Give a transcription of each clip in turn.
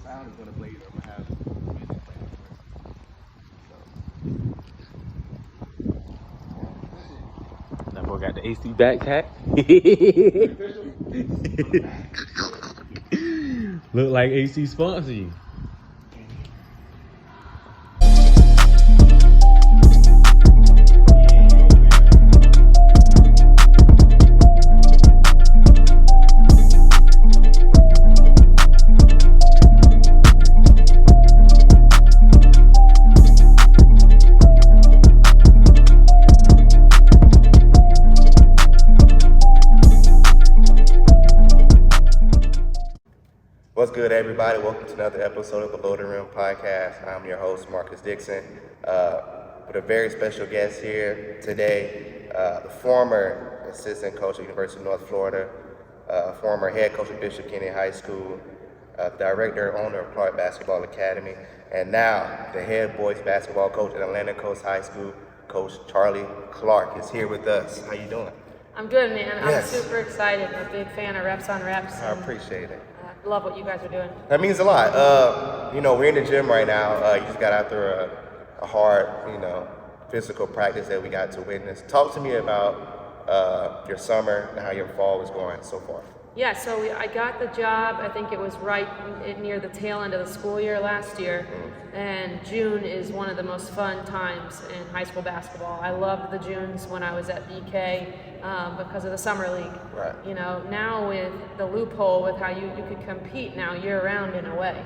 sound is gonna blaze. I'm gonna have music playing. So. That boy got the AC backpack. Look like AC sponsor you. What's good, everybody? Welcome to another episode of the Loading Rim Podcast. I'm your host, Marcus Dixon, with a very special guest here today, the former assistant coach at University of North Florida, former head coach at Bishop Kennedy High School, director and owner of Clark Basketball Academy, and now the head boys basketball coach at Atlantic Coast High School, Coach Charlie Clark is here with us. How you doing? I'm good, man. Yes. I'm super excited. I'm a big fan of Reps on Reps. I appreciate it. I love what you guys are doing. That means a lot. We're in the gym right now. You just got after a hard, physical practice that we got to witness. Talk to me about your summer and how your fall was going so far. Yeah, so I got the job, I think it was right near the tail end of the school year last year, and June is one of the most fun times in high school basketball. I loved the Junes when I was at BK because of the summer league. Right. Now with the loophole with how you could compete now year-round in a way,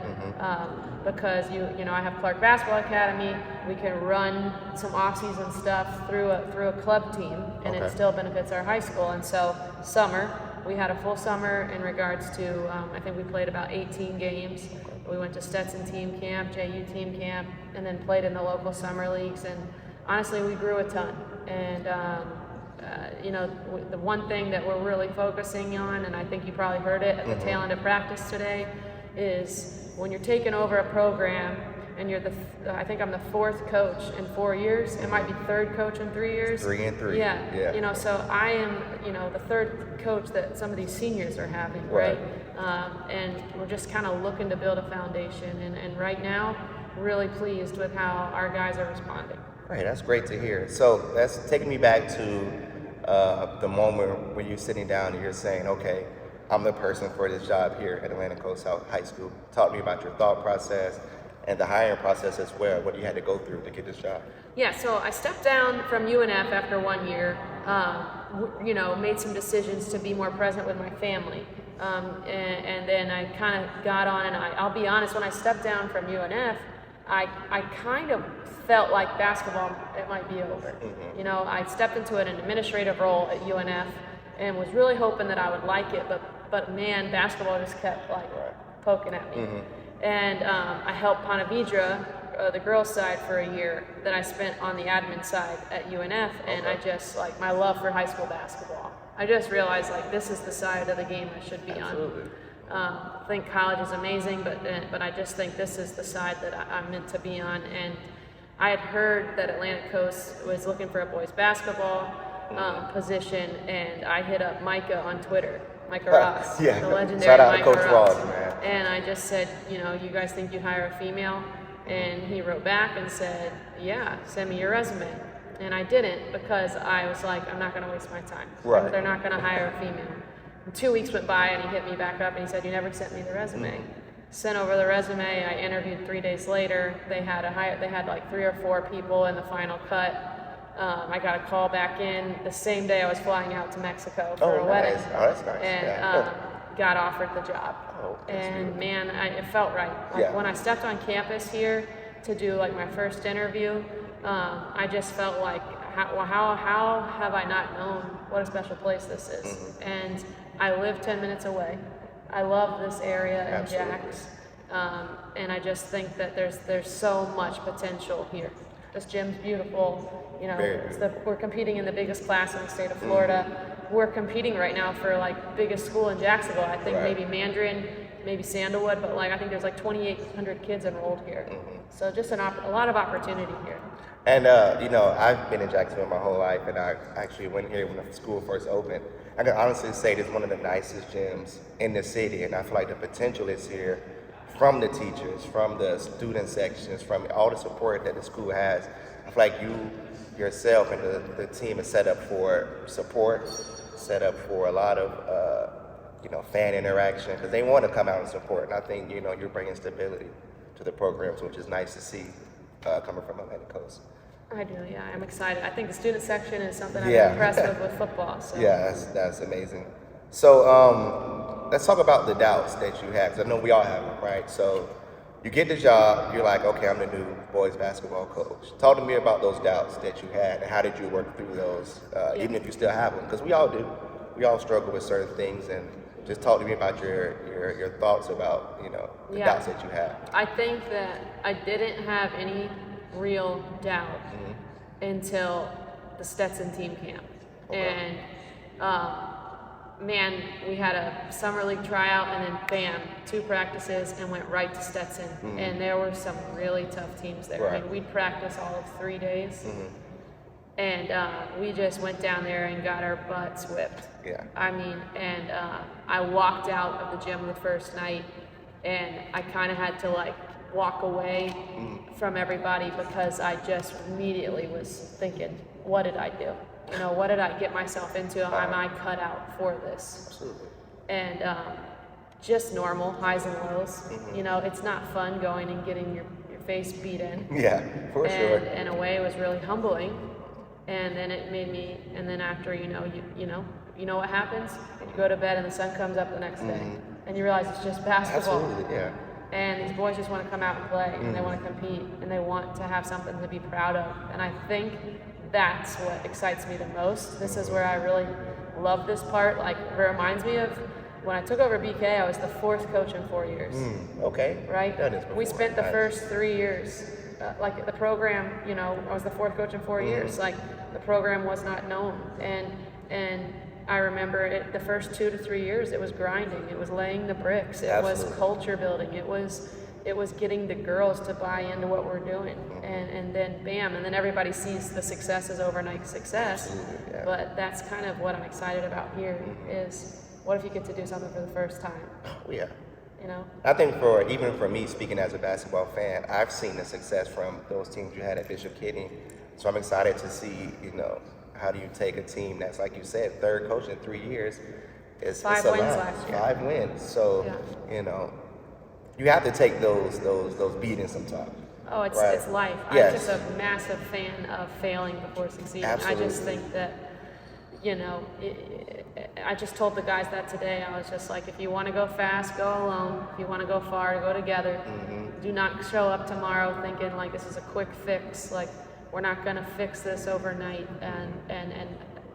because I have Clark Basketball Academy, we can run some off-season stuff through a club team, and it still benefits our high school, and so summer, we had a full summer in regards to, I think we played about 18 games. We went to Stetson team camp, JU team camp, and then played in the local summer leagues. And honestly, we grew a ton. And, the one thing that we're really focusing on, and I think you probably heard it at the tail end of practice today, is when you're taking over a program and you're I think I'm the fourth coach in 4 years. It might be third coach in 3 years. 3 and 3. Yeah. So I am, the third coach that some of these seniors are having, right? And we're just kind of looking to build a foundation. And right now, really pleased with how our guys are responding. Right, that's great to hear. So that's taking me back to the moment when you're sitting down and you're saying, okay, I'm the person for this job here at Atlantic Coast High School. Talk to me about your thought process and the hiring process as well, what you had to go through to get this job. Yeah, so I stepped down from UNF after 1 year, made some decisions to be more present with my family. And then I kind of got on, and I'll be honest, when I stepped down from UNF, I kind of felt like basketball, it might be over. I stepped into an administrative role at UNF and was really hoping that I would like it, but man, basketball just kept poking at me. And I helped Ponte Vedra, the girls' side, for a year that I spent on the admin side at UNF, and I just, my love for high school basketball. I just realized, this is the side of the game I should be on. I think college is amazing, but I just think this is the side that I'm meant to be on. And I had heard that Atlantic Coast was looking for a boys' basketball position, and I hit up Micah on Twitter. Micah Ross, the legendary Shout out Micah to Coach Ross. man. And I just said, you guys think you hire a female? And he wrote back and said, yeah, send me your resume. And I didn't because I was like, I'm not going to waste my time. Right. They're not going to hire a female. And 2 weeks went by and he hit me back up and he said, you never sent me the resume. Sent over the resume. I interviewed 3 days later. They had 3 or 4 people in the final cut. I got a call back in the same day I was flying out to Mexico for a wedding. Oh, that's nice. And got offered the job. Beautiful. Man, it felt right. When I stepped on campus here to do my first interview, I just felt like, how have I not known what a special place this is? And I live 10 minutes away. I love this area in Jax. And I just think that there's so much potential here. This gym's beautiful. We're competing in the biggest class in the state of Florida. We're competing right now for biggest school in Jacksonville. I think maybe Mandarin, maybe Sandalwood, but I think there's 2,800 kids enrolled here. So just a lot of opportunity here. And I've been in Jacksonville my whole life, and I actually went here when the school first opened. I can honestly say this is one of the nicest gyms in the city, and I feel like the potential is here from the teachers, from the student sections, from all the support that the school has. I feel like you yourself and the team is set up for support, set up for a lot of fan interaction, because they want to come out and support. And I think you're bringing stability to the programs, which is nice to see coming from Atlantic Coast. I do, yeah. I'm excited. I think the student section is something I'm impressed with football. So. Yeah, that's amazing. So let's talk about the doubts that you have, because I know we all have them, right? So you get the job, you're like, okay, I'm the new boys basketball coach. Talk to me about those doubts that you had, and how did you work through those, even if you still have them, because we all do. We all struggle with certain things, and just talk to me about your thoughts about the doubts that you have. I think that I didn't have any real doubt until the Stetson team camp. Okay. And we had a summer league tryout, and then bam, 2 practices, and went right to Stetson. And there were some really tough teams there. Right. I mean, we'd practice all of 3 days. And we just went down there and got our butts whipped. Yeah. I mean, and I walked out of the gym the first night, and I kind of had to walk away from everybody, because I just immediately was thinking, what did I do? What did I get myself into? Am I cut out for this? Absolutely. And just normal highs and lows. It's not fun going and getting your face beat in. Yeah, for sure. And in a way, it was really humbling. And then it made me, and then after, you know what happens? You go to bed and the sun comes up the next day, and you realize it's just basketball. Absolutely, yeah. And these boys just want to come out and play, and they want to compete, and they want to have something to be proud of. And I think that's what excites me the most. This is where I really love this part. It reminds me of when I took over BK, I was the 4th coach in 4 years. Okay. Right? Done this before. We spent the Nice. first 3 years, the program, I was the 4th coach in 4 years. The program was not known. And I remember it, the first 2 to 3 years, it was grinding. It was laying the bricks. It Absolutely. was culture building. It was getting the girls to buy into what we're doing. And then bam, and then everybody sees the success as overnight success. Absolutely, yeah. But that's kind of what I'm excited about here is, what if you get to do something for the first time? Oh, yeah. I think even for me, speaking as a basketball fan, I've seen the success from those teams you had at Bishop Kenny. So I'm excited to see, how do you take a team that's, like you said, 3rd coach in 3 years. It's 5 a wins lot. last year. 5 wins. So, you have to take those beatings sometimes. Oh, it's Right. it's life. Yes. I'm just a massive fan of failing before succeeding. Absolutely. I just think that, I just told the guys that today. I was just like, if you want to go fast, go alone. If you want to go far, go together. Do not show up tomorrow thinking this is a quick fix. We're not going to fix this overnight. And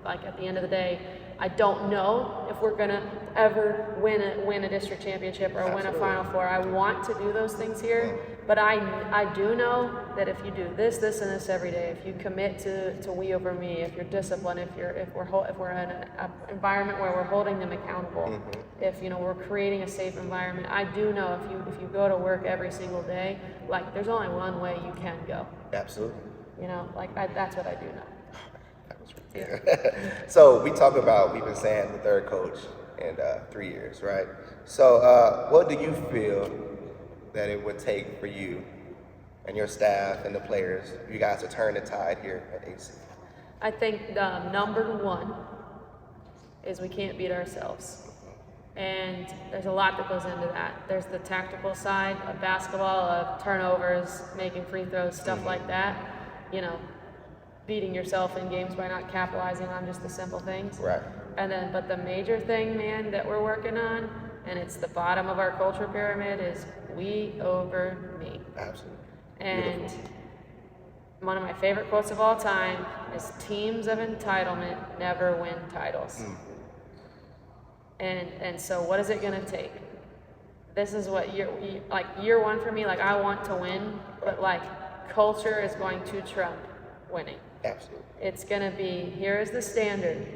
at the end of the day, I don't know if we're going to ever win a district championship or win a Final Four. I want to do those things here, but I do know that if you do this, and this every day, if you commit to we over me, if you're disciplined, if we're in an environment where we're holding them accountable, if we're creating a safe environment, I do know if you go to work every single day, there's only one way you can go. Absolutely. That's what I do know. Yeah. So we've been saying the 3rd coach in 3 years, right? So what do you feel that it would take for you and your staff and the players, you guys, to turn the tide here at AC? I think number 1 is we can't beat ourselves. And there's a lot that goes into that. There's the tactical side of basketball, of turnovers, making free throws, stuff like that. Beating yourself in games by not capitalizing on just the simple things. Right. But the major thing, man, that we're working on, and it's the bottom of our culture pyramid, is we over me. Absolutely. And Beautiful. One of my favorite quotes of all time is, teams of entitlement never win titles. And so what is it going to take? This is what year 1 for me, I want to win, but culture is going to trump winning. Absolutely. It's going to be, here is the standard.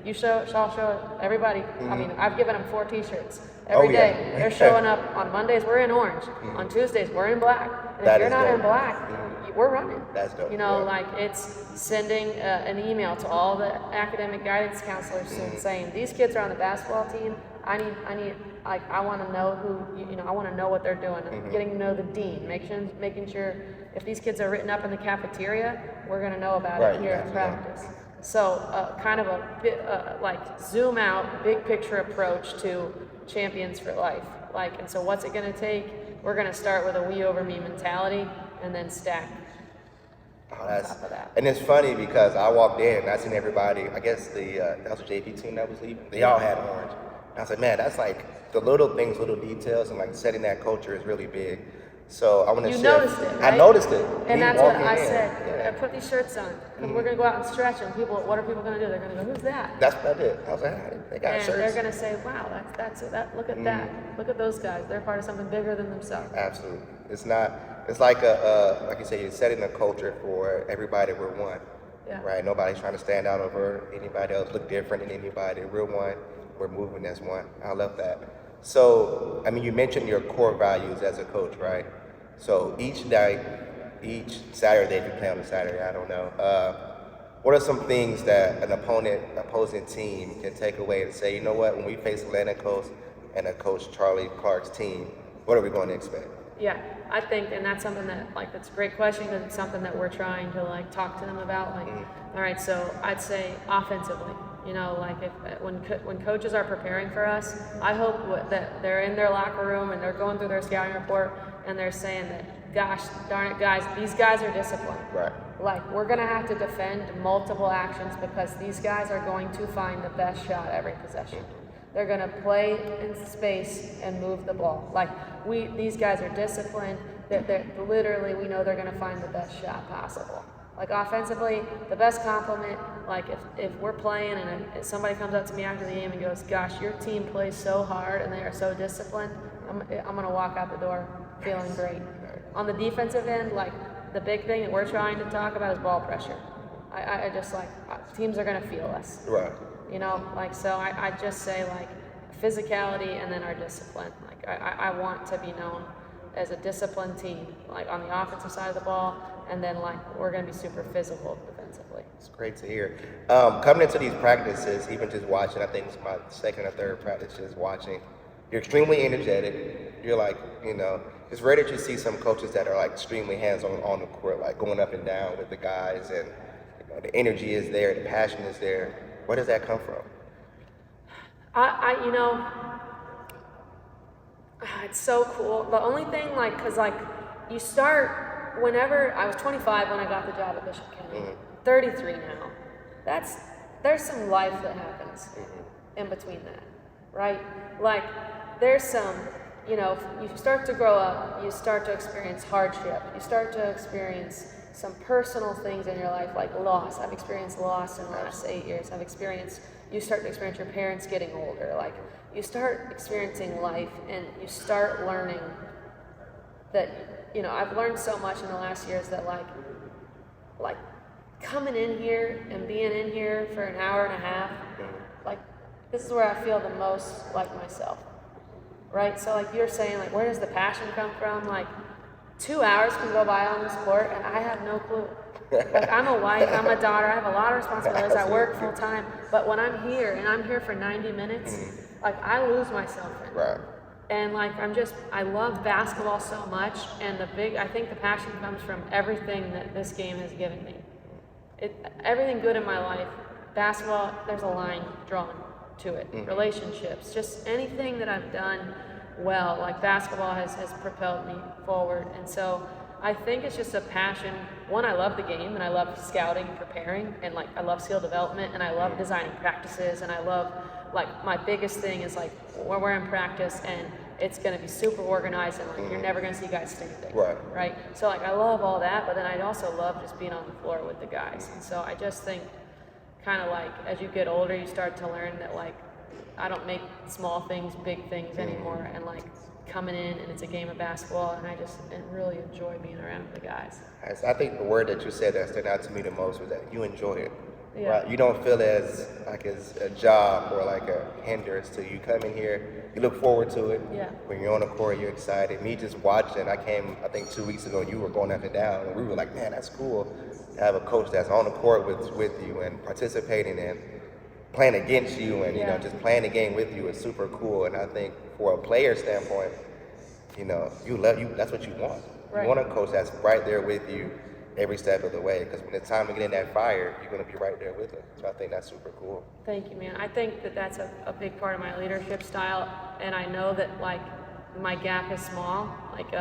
You shall show everybody. I mean, I've given them 4 t-shirts every day. They're showing up on Mondays, we're in orange. On Tuesdays, we're in black. And if you're not in black, we're running. That's dope. It's sending an email to all the academic guidance counselors soon saying, these kids are on the basketball team. I need like I want to know I want to know what they're doing. Getting to know the dean, making sure if these kids are written up in the cafeteria, we're going to know about it here at practice. So kind of a bit like zoom out, big picture approach to champions for life. Like, and so what's it going to take? We're going to start with a we over me mentality and then stack. And it's funny because I walked in and I seen everybody. I guess that was the JP team that was leaving. They all had orange. And I was like, man, that's like the little things, little details, and like setting that culture is really big. So I want to share. You noticed it, right? I noticed it. And that's what I said. Put these shirts on. We're going to go out and stretch, and what are people going to do? They're going to go, who's that? That's what I did. I was like, they got and shirts. They're going to say, wow, that's it. Look at that. Look at those guys. They're part of something bigger than themselves. Absolutely. It's like like you say, you're setting a culture for everybody. We're one. Yeah. Right? Nobody's trying to stand out over anybody else, look different than anybody. We're one. We're moving as one. I love that. So, I mean, you mentioned your core values as a coach, right? So each night, each Saturday, if you play on a Saturday, I don't know, what are some things that an opposing team can take away and say, you know what, when we face Atlantic Coast and a Coach Charlie Clark's team, what are we going to expect? Yeah, I think, and that's something that, like, that's a great question because it's something that we're trying to, like, talk to them about. Like, all right, so I'd say offensively, like when coaches are preparing for us, I hope that they're in their locker room and they're going through their scouting report and they're saying that, gosh, darn it, guys, these guys are disciplined. Right. Like, we're going to have to defend multiple actions because these guys are going to find the best shot every possession. They're going to play in space and move the ball. Like, these guys are disciplined. They're literally, we know they're going to find the best shot possible. Like, offensively, the best compliment, like, if we're playing and if somebody comes up to me after the game and goes, gosh, your team plays so hard and they are so disciplined, I'm going to walk out the door feeling great. On the defensive end, like, the big thing that we're trying to talk about is ball pressure. I just, like, teams are going to feel us. Right. So I just say, like, physicality and then our discipline. Like, I want to be known as a disciplined team, like, on the offensive side of the ball, and then, like, we're going to be super physical defensively. It's great to hear. Coming into these practices, even just watching, I think it's my second or third practice just watching, you're extremely energetic. You're like, it's rare that you see some coaches that are like extremely hands-on on the court, like going up and down with the guys, and the energy is there, the passion is there. Where does that come from? It's so cool. The only thing, like, because, like, you start whenever, I was 25 when I got the job at Bishop County, 33 now. There's some life that happens in between that, right? Like, there's some, you start to grow up, you start to experience hardship, you start to experience some personal things in your life, like loss. I've experienced loss in the last 8 years. You start to experience your parents getting older. Like, you start experiencing life and you start learning that, I've learned so much in the last years that, like coming in here and being in here for an hour and a half, like, this is where I feel the most like myself. Right? So, like, you're saying, like, where does the passion come from? Like, 2 hours can go by on this court and I have no clue. Like, I'm a wife, I'm a daughter, I have a lot of responsibilities, I work full time, but when I'm here and I'm here for 90 minutes, like, I lose myself in it. Right. And, like, I love basketball so much, and I think the passion comes from everything that this game has given me. Everything good in my life, basketball, there's a line drawn to it. Relationships, just anything that I've done well, like, basketball has propelled me forward. And so I think it's just a passion. One, I love the game and I love scouting and preparing, and, like, I love skill development and I love designing practices, and I love, like, my biggest thing is, like, when we're in practice and it's going to be super organized and, like, you're never going to see guys standing. Right? So, like, I love all that, but then I also love just being on the floor with the guys. And so I just think, kind of, like, as you get older, you start to learn that, like, I don't make small things big things anymore, and, like, coming in and it's a game of basketball, and I really enjoy being around the guys. I think the word that you said that stood out to me the most was that you enjoy it. Yeah. Right? You don't feel it as a job or like a hindrance to you. Come in here, you look forward to it. Yeah. When you're on the court, you're excited. Me just watching, I came, I think 2 weeks ago, you were going up and down, and we were like, man, that's cool to have a coach that's on the court with you and participating in. playing against you and, just playing the game with you is super cool. And I think for a player standpoint, that's what you want. Right. You want a coach that's right there with you every step of the way, because when it's time to get in that fire, you're going to be right there with them. So I think that's super cool. Thank you, man. I think that that's a big part of my leadership style, and I know that like my gap is small. Like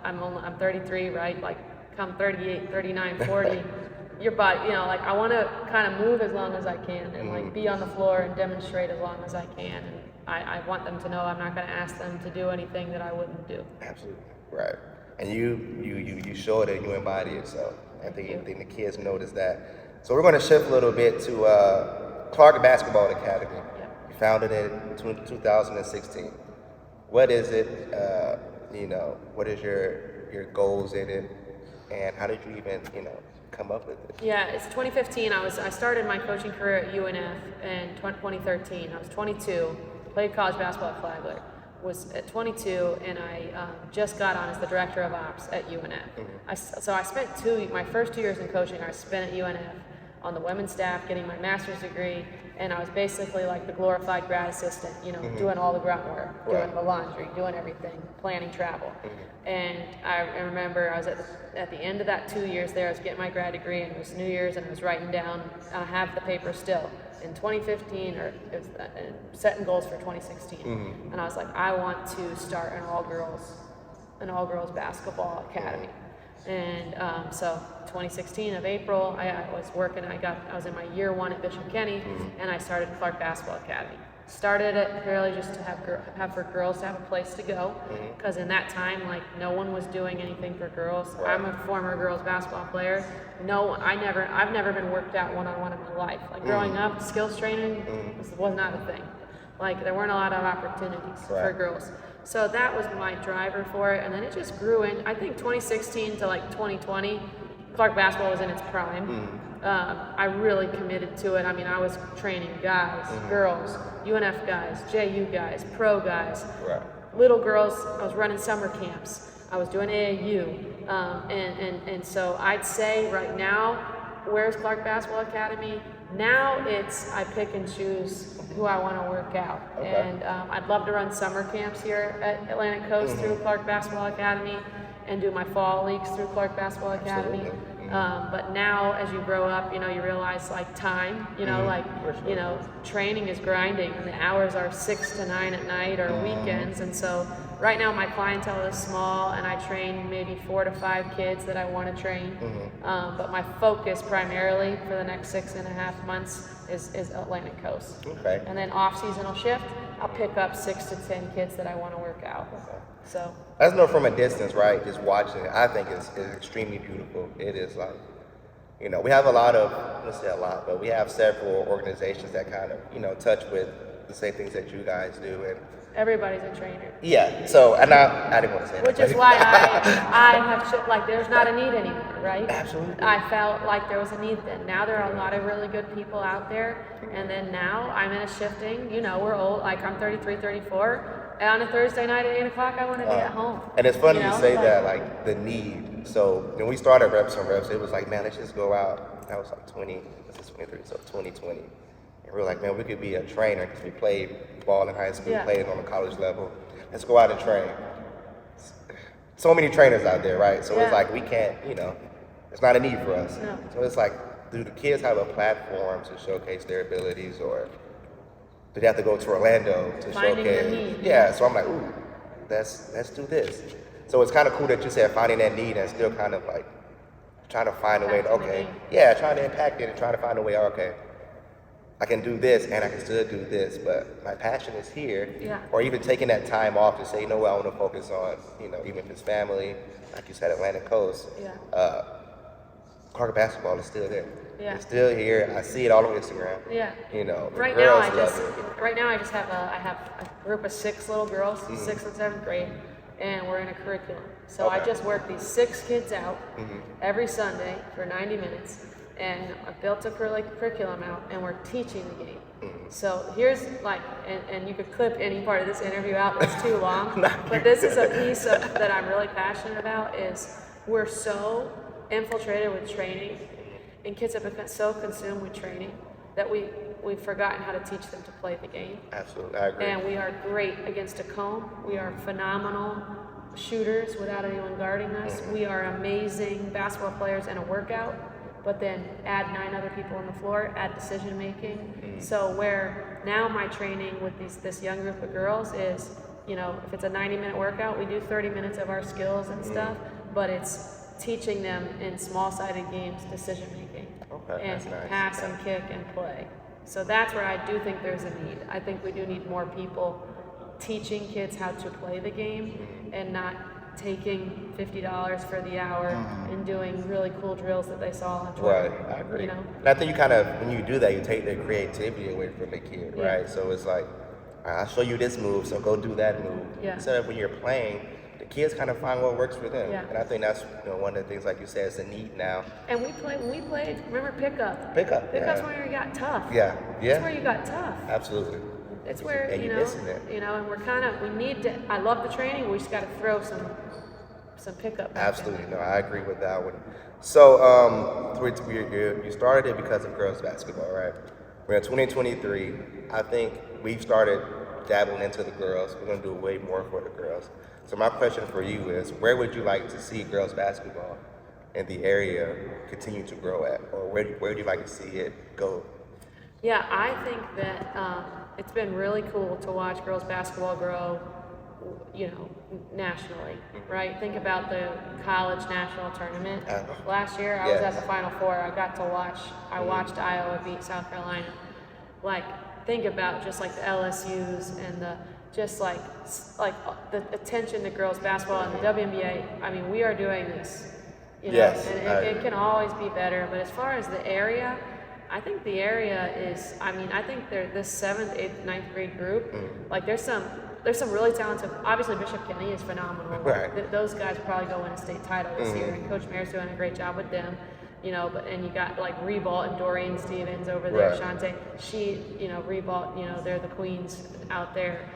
I'm 33, right? Like come 38, 39, 40, your body, like I want to kind of move as long as I can and like be on the floor and demonstrate as long as I can. And I want them to know I'm not going to ask them to do anything that I wouldn't do. Absolutely, right. And you show it and you embody it. So I think the kids notice that. So we're going to shift a little bit to Clark Basketball Academy. Yeah. You founded it in 2016. What is it? What is your goals in it, and how did you even come up with it? Yeah, it's 2015. I started my coaching career at UNF in 2013. I was 22. Played college basketball at Flagler. Was at 22, and I just got on as the director of ops at UNF. So I spent my first 2 years in coaching, I spent at UNF on the women's staff, getting my master's degree, and I was basically like the glorified grad assistant, doing all the grunt work, doing the laundry, doing everything, planning travel. And I remember I was at the end of that 2 years there, I was getting my grad degree, and it was New Year's, and I was writing down, I have the paper still, in 2015, or it was setting goals for 2016. And I was like, I want to start an all-girls basketball academy. And so 2016 of April, I was working, I was in my year 1 at Bishop Kenny, and I started Clark Basketball Academy. Started it purely just to have for girls to have a place to go, because in that time, like, no one was doing anything for girls. Right. I'm a former girls basketball player. I've never been worked out one-on-one in my life. Like growing up, skills training was not a thing. Like there weren't a lot of opportunities for girls. So that was my driver for it, and then it just grew in. I think 2016 to like 2020, Clark basketball was in its prime. I really committed to it. I mean, I was training guys, girls, UNF guys, JU guys, pro guys, little girls. I was running summer camps. I was doing AAU, and so I'd say right now, where's Clark Basketball Academy? Now I pick and choose who I want to work out, and I'd love to run summer camps here at Atlantic Coast through Clark Basketball Academy, and do my fall leagues through Clark Basketball Academy. But now, as you grow up, you realize like time, training is grinding, and the hours are 6 to 9 at night or weekends, and so right now my clientele is small, and I train maybe 4 to 5 kids that I want to train. But my focus primarily for the next 6.5 months is Atlantic Coast. Okay. And then off-season will shift. I'll pick up 6 to 10 kids that I want to work out. So let's know from a distance, right? Just watching it, I think it's extremely beautiful. It is like, we have but we have several organizations that kind of, touch with the same things that you guys do, and everybody's a trainer. Yeah. So, and I didn't want to say that. Which is why I have like there's not a need anymore, right? Absolutely. I felt like there was a need then. Now there are a lot of really good people out there, and then now I'm in a shifting. We're old. Like I'm 33, 34. And on a Thursday night at 8 o'clock, I want to be at home. And it's funny you say that, like the need. So when we started Reps on Reps, it was like, man, let's just go out. That was like 2020. And we were like, man, we could be a trainer because we played ball in high school, played on the college level. Let's go out and train. So many trainers out there, right? So it's like we can't, it's not a need for us. No. So it's like, do the kids have a platform to showcase their abilities, or do they have to go to Orlando to showcase? Yeah, so I'm like, ooh, let's do this. So it's kind of cool that you said finding that need and still kind of like trying to find a way to, trying to impact it and trying to find a way, I can do this and I can still do this, but my passion is here. Yeah. Or even taking that time off to say, I want to focus on, even if it's family, like you said, Atlantic Coast. Yeah. Clark basketball is still there. Yeah. It's still here. I see it all on Instagram. Yeah. Right now I just have a group of 6 little girls, 6th and 7th grade, and we're in a curriculum. So I just work these 6 kids out every Sunday for 90 minutes. And I built a curriculum out, and we're teaching the game. So here's and you could clip any part of this interview out, it's too long, but this is a piece that I'm really passionate about, is we're so infiltrated with training, and kids have become so consumed with training that we we've forgotten how to teach them to play the game. Absolutely, I agree. And we are great against a cone. We are phenomenal shooters without anyone guarding us. We are amazing basketball players in a workout, but then add 9 other people on the floor, add decision making. So where now my training with this young group of girls is, you know, if it's a 90-minute workout, we do 30 minutes of our skills and stuff, but it's teaching them in small-sided games decision making, and nice. pass and kick and play. So that's where I do think there's a need. I think we do need more people teaching kids how to play the game and not taking $50 for the hour and doing really cool drills that they saw on Twitter. Right, I agree. You know? And I think you kind of, when you do that, you take their creativity away from the kid, right? So it's like, all right, I'll show you this move, so go do that move. Yeah. Instead of when you're playing, the kids kind of find what works for them. Yeah. And I think that's, you know, one of the things, like you said, it's a need now. And when we played, remember pickup? Pickup's Where you got tough. Yeah, yeah. That's where you got tough. Absolutely. It's where, And you you're know, missing it. and we're kind of, we need to, I love the training, we just got to throw some pickup. back Absolutely, in no, I agree with that one. So, you started it because of girls basketball, right? We're in 2023. I think we've started dabbling into the girls. We're going to do way more for the girls. So my question for you is, where would you like to see girls basketball in the area continue to grow at? Or where would you like to see it go? Yeah, I think that it's been really cool to watch girls basketball grow, you know, nationally, right? Think about the college national tournament. Last year, I was at the Final Four. I got to watch, I watched Iowa beat South Carolina. Like, think about just like the LSUs and the, just like the attention to girls basketball and the WNBA. I mean, we are doing this, you know, and it can always be better. But as far as the area, I think the area is, I mean, I think this 7th, 8th, 9th grade group, like there's some really talented, obviously Bishop Kenny is phenomenal. Right. Those guys probably go win a state title this year, and Coach Mayor's doing a great job with them. You know, and you got like Revault and Doreen Stevens over there, Shantae. She, you know, Revault, you know, they're the queens out there.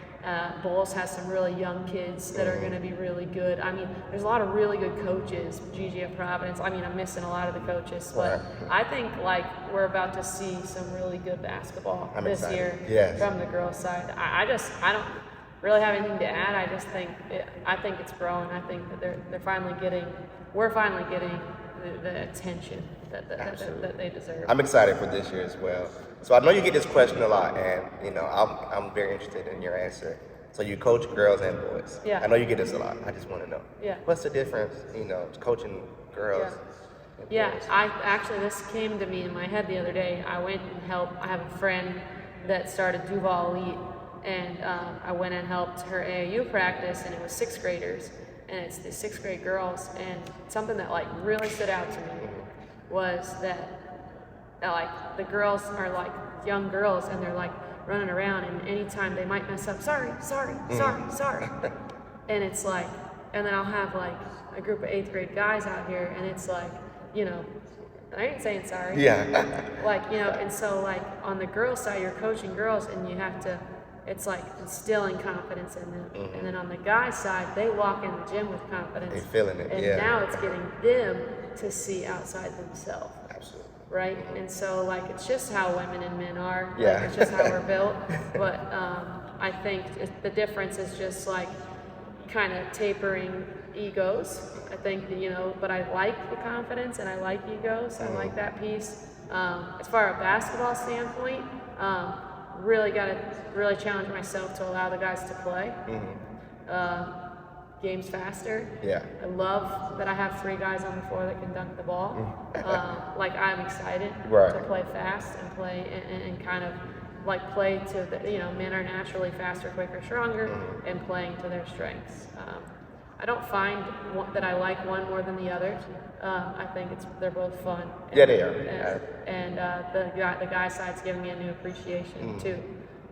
Bulls has some really young kids that are going to be really good. I mean, there's a lot of really good coaches. Gigi at Providence. I mean, I'm missing a lot of the coaches, but I think like we're about to see some really good basketball this year from the girls' side. I don't really have anything to add. I just think I think it's growing. I think that we're finally getting the attention that they deserve. I'm excited for this year as well. So I know you get this question a lot, and you know I'm very interested in your answer. So you coach girls and boys. Yeah. I know you get this a lot. I just want to know. Yeah. What's the difference, you know, coaching girls? Yeah. I actually, this came to me in my head the other day. I went and helped. I have a friend that started Duval Elite, and I went and helped her AAU practice, and it was 6th graders. And it's the 6th grade girls, and something that like really stood out to me was that like the girls are like young girls, and they're like running around, and anytime they might mess up, sorry, and it's like, and then I'll have like a group of 8th grade guys out here, and it's like, you know, I ain't saying sorry. Yeah. Like, you know, and so like on the girls' side, you're coaching girls, and you have to. It's like instilling confidence in them. And then on the guy's side, they walk in the gym with confidence. They're feeling it, and now it's getting them to see outside themselves. Absolutely. Right? And so, like, it's just how women and men are. Yeah. Like, it's just how we're built. But I think the difference is just, like, kind of tapering egos. I think, that, you know, but I like the confidence and I like egos. I like that piece. As far as a basketball standpoint, really got to challenge myself to allow the guys to play. Games faster. Yeah. I love that I have 3 guys on the floor that can dunk the ball. Like I'm excited to play fast and play and kind of like play to the, you know, men are naturally faster, quicker, stronger, and playing to their strengths. I don't find that I like one more than the other. I think they're both fun. And, Yeah, they are. And the guy side's giving me a new appreciation too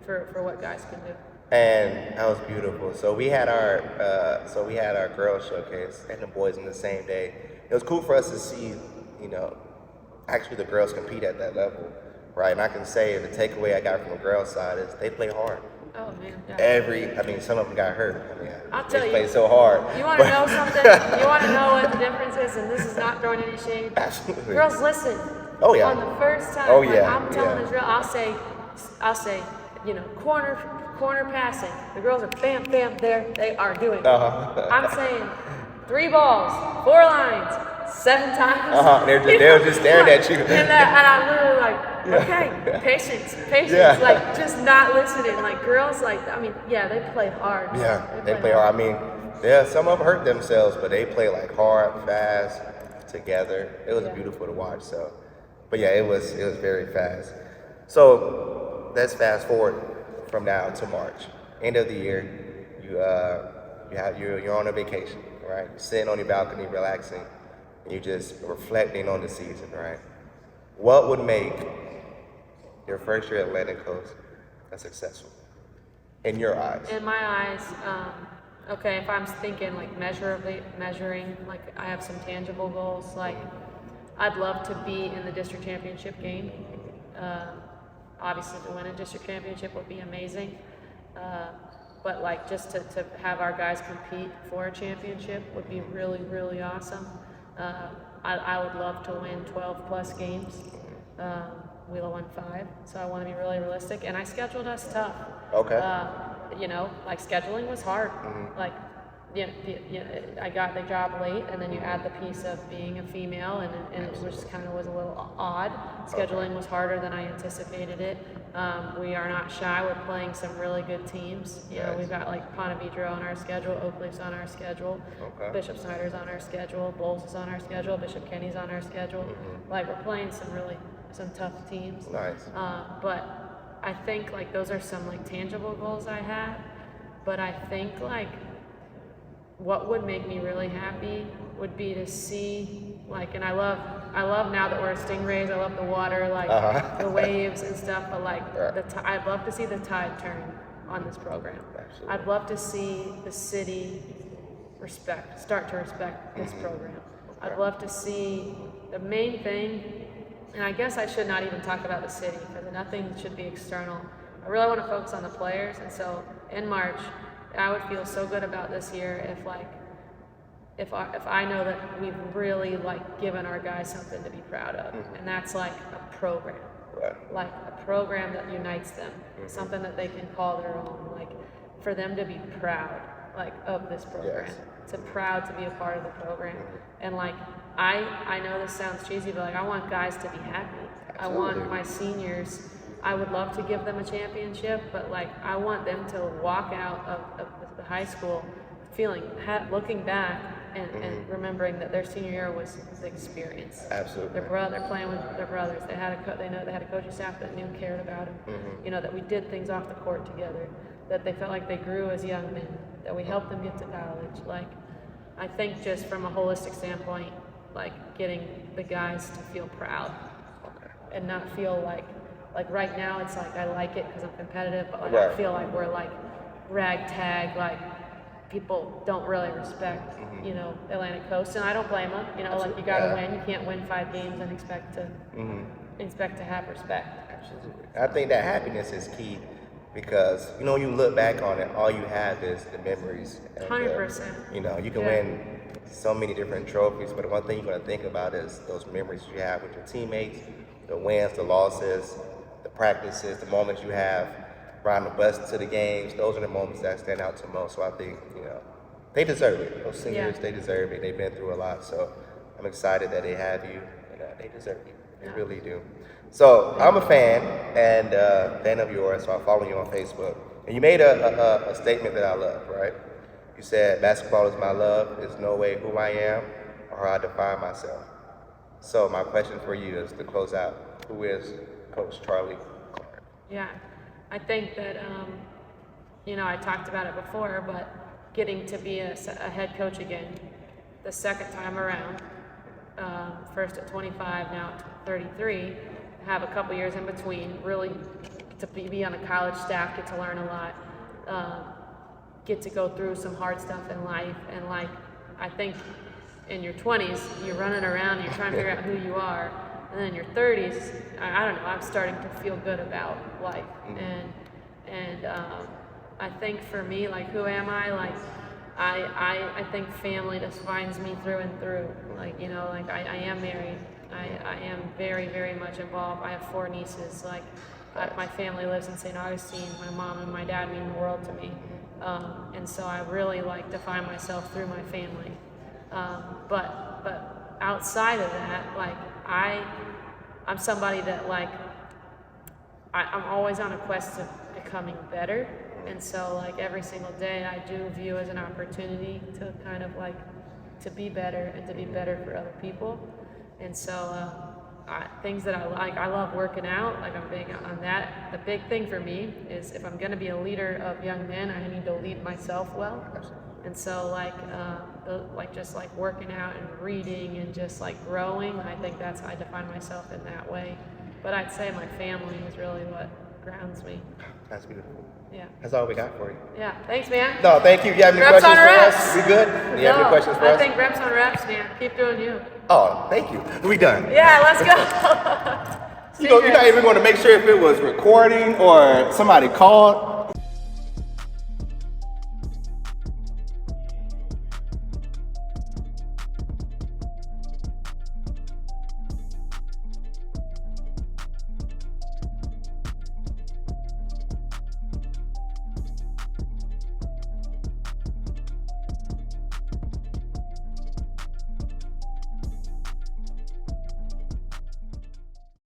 for what guys can do. And that was beautiful. So we had our girls showcase and the boys on the same day. It was cool for us to see, you know, actually the girls compete at that level, right? And I can say the takeaway I got from the girls' side is they play hard. Oh man. Yeah. Some of them got hurt. I mean, I'll tell they you. played so hard. You want to know something? You want to know what the difference is? And this is not throwing any shade. Absolutely. Girls listen. Oh yeah. On the first time, Oh like, yeah. I'm telling Israel, I'll say, I'll say, corner passing. The girls are bam, bam, there. They are doing it. I'm saying 3 balls, 4 lines, 7 times. They're just staring at you. And I'm literally like, okay, patience. Yeah. Like, just not listening. Like, girls, they play hard. Yeah, they play hard. I mean, some of them hurt themselves, but they play like hard, fast, together. It was beautiful to watch. So, but yeah, it was very fast. So let's fast forward from now to March, end of the year. You're on a vacation, right? You're sitting on your balcony, relaxing, and you're just reflecting on the season, right? What would make your first year Atlantic Coast a successful in your eyes? In my eyes, okay, if I'm thinking like measuring, like I have some tangible goals, like I'd love to be in the district championship game. Obviously to win a district championship would be amazing. But like just to have our guys compete for a championship would be really, really awesome. I would love to win 12 plus games. We won 5, so I want to be really realistic. And I scheduled us tough. Okay. Like scheduling was hard. Like, I got the job late, and then you add the piece of being a female, and it was kind of was a little odd. Scheduling was harder than I anticipated it. We are not shy with playing some really good teams. We've got like Ponte Vedra on our schedule, Oak Leaf's on our schedule, Bishop Snyder's on our schedule, Bowles is on our schedule, Bishop Kenny's on our schedule. Like we're playing some tough teams. Nice. But I think like those are some like tangible goals I have. But I think like what would make me really happy would be to see like, and I love now that we're Stingrays, I love the water, like the waves and stuff, but like I'd love to see the tide turn on this program. Absolutely. I'd love to see the city start to respect this program. I'd love to see the main thing, and I guess I should not even talk about the city because nothing should be external. I really want to focus on the players, and so in March, I would feel so good about this year if I know that we've really like given our guys something to be proud of, and that's like a program, like a program that unites them, something that they can call their own, like for them to be proud like of this program, to proud to be a part of the program, and like I know this sounds cheesy, but like I want guys to be happy. Absolutely. I want my seniors. I would love to give them a championship, but like I want them to walk out of the high school looking back and remembering that their senior year was the experience. Absolutely. They're playing with their brothers. They had a coaching staff that knew, cared about them. That we did things off the court together. That they felt like they grew as young men. That we helped them get to college. Like, I think just from a holistic standpoint, like getting the guys to feel proud and not feel like right now it's like I like it because I'm competitive, but like I feel like we're like ragtag, like people don't really respect, Atlantic Coast, and I don't blame them. Like you got to win. You can't win 5 games and expect to have respect. Absolutely. I think that happiness is key because when you look back on it, all you have is the memories. 100%. You can win so many different trophies, but the one thing you're going to think about is those memories you have with your teammates, the wins, the losses, the practices, the moments you have riding the bus to the games. Those are the moments that stand out to most. So I think, they deserve it. Those seniors, they deserve it. They've been through a lot. So I'm excited that they have you, and they deserve it. They really do. So I'm a fan and fan of yours, so I follow you on Facebook. And you made a statement that I love, right? You said, basketball is my love. There's no way who I am or how I define myself. So my question for you is to close out, who is Coach Charlie Clark? Yeah, I think that, I talked about it before, but getting to be a head coach again, the second time around, first at 25, now at 33, have a couple years in between, really to be on a college staff, get to learn a lot, get to go through some hard stuff in life, and like, I think in your 20s, you're running around and you're trying to figure out who you are, and then in your 30s, I don't know, I'm starting to feel good about life, and I think for me, like, who am I? Like, I think family defines me through and through. Like, I am married. I am very, very much involved. I have 4 nieces. Like, My family lives in St. Augustine. My mom and my dad mean the world to me. And so I really like define myself through my family. But outside of that, like I'm somebody that like I'm always on a quest of becoming better. And so like every single day I do view as an opportunity to kind of like to be better and to be better for other people. And so things that I like, I love working out. Like I'm big on that. The big thing for me is if I'm going to be a leader of young men, I need to lead myself well. And so like just like working out and reading and just like growing, I think that's how I define myself in that way. But I'd say my family is really what grounds me. That's beautiful. Yeah. That's all we got for you. Yeah. Thanks, man. No, thank you. You have any Reps questions on for reps. us? We good? Do you have any questions for us? I think reps on reps, man. Keep doing you. Oh, thank you. We done. Yeah, let's go. You're not even going to make sure if it was recording or somebody called.